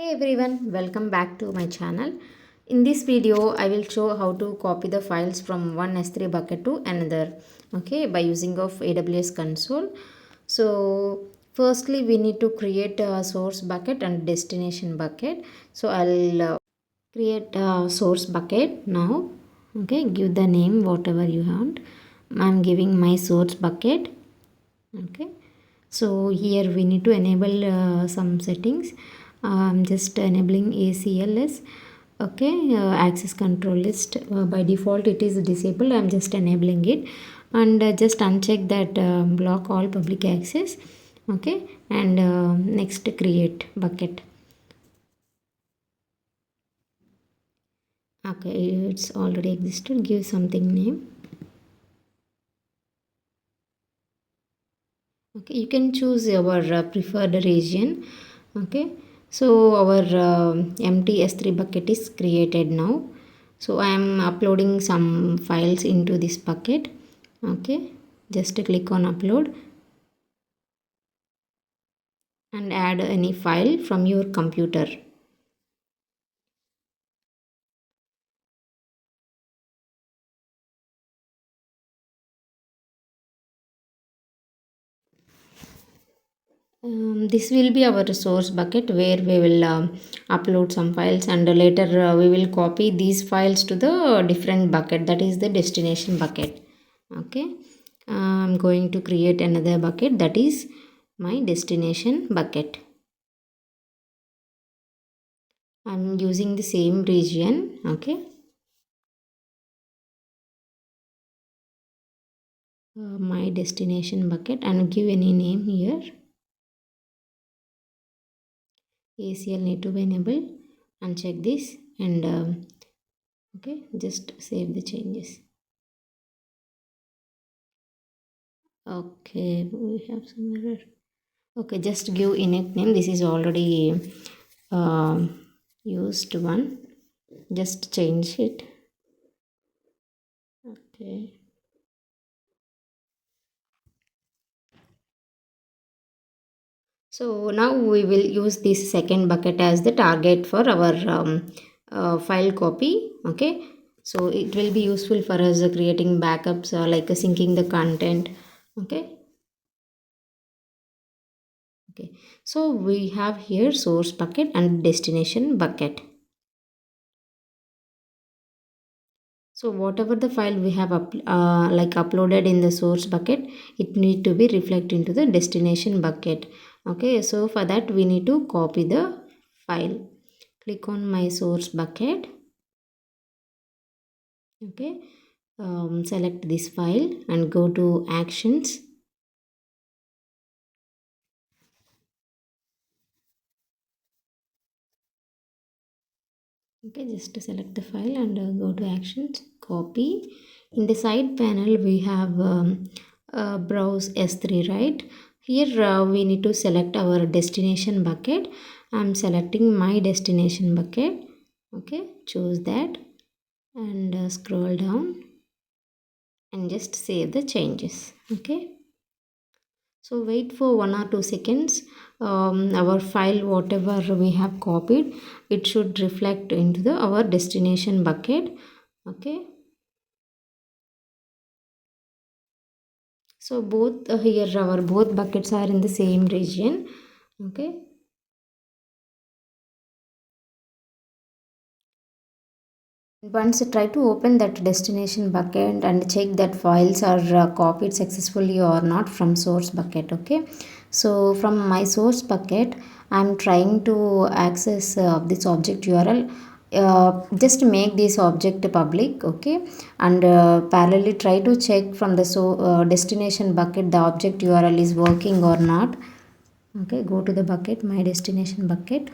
Hey everyone, welcome back to my channel. In this video, I will show how to copy the files from one S3 bucket to another, okay, by using of AWS console. So, firstly, we need to create a source bucket and destination bucket. So, I'll create a source bucket now, okay, give the name whatever you want. I'm giving my source bucket, okay. So here we need to enable some settings. I'm just enabling ACLS, okay. Access control list, by default it is disabled. I'm just enabling it, and just uncheck that block all public access, okay. And next, create bucket. Okay, it's already existed. Give something name. Okay, you can choose your preferred region, okay. So our empty S3 bucket is created now. So I am uploading some files into this bucket, okay. Just click on upload and add any file from your computer. This will be our resource bucket where we will upload some files, and later we will copy these files to the different bucket, that is the destination bucket, okay. I'm going to create another bucket, that is my destination bucket. I'm using the same region, okay. My destination bucket, and give any name here. ACL need to be enabled. Uncheck this, and okay, just save the changes. Okay, we have some error. Okay, just give init name. This is already used one. Just change it. Okay. So now we will use this second bucket as the target for our file copy. Okay. So it will be useful for us creating backups, like syncing the content. Okay. Okay. So we have here source bucket and destination bucket. So whatever the file we have uploaded in the source bucket, it need to be reflected into the destination bucket. Okay, so for that we need to copy the file. Click on my source bucket. Okay, select this file and go to actions. Okay, just select the file and go to actions, copy. In the side panel we have browse S3, right? Here we need to select our destination bucket. I'm selecting my destination bucket. Okay, choose that and scroll down and just save the changes. Okay, so wait for 1 or 2 seconds. Our file whatever we have copied, it should reflect into the our destination bucket. Okay, so both here our both buckets are in the same region. Okay, once try to open that destination bucket and check that files are copied successfully or not from source bucket. Okay, so from my source bucket I'm trying to access this object URL. Just make this object public, okay, and parallelly try to check from the destination bucket the object URL is working or not. Okay, go to the bucket, my destination bucket,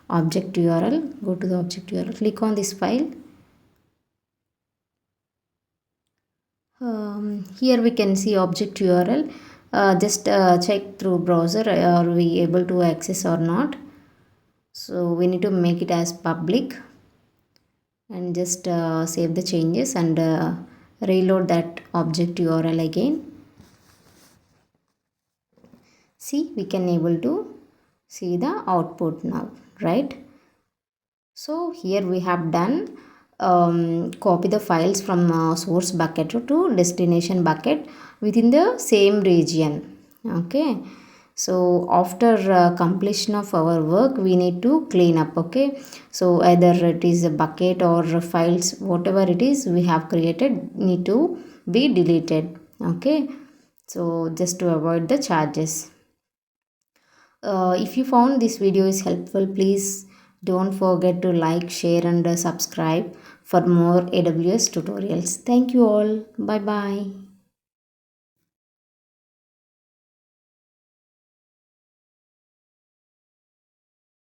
object URL, go to the object URL, click on this file. Here we can see object URL. Just check through browser, are we able to access or not. So we need to make it as public and just save the changes and reload that object URL again. See, we can able to see the output now, right? So here we have done copy the files from source bucket to destination bucket within the same region. Okay, so after completion of our work we need to clean up. Okay, so either it is a bucket or files, whatever it is we have created need to be deleted. Okay, so just to avoid the charges. If you found this video is helpful, please don't forget to like, share, and subscribe for more AWS tutorials. Thank you all. Bye bye.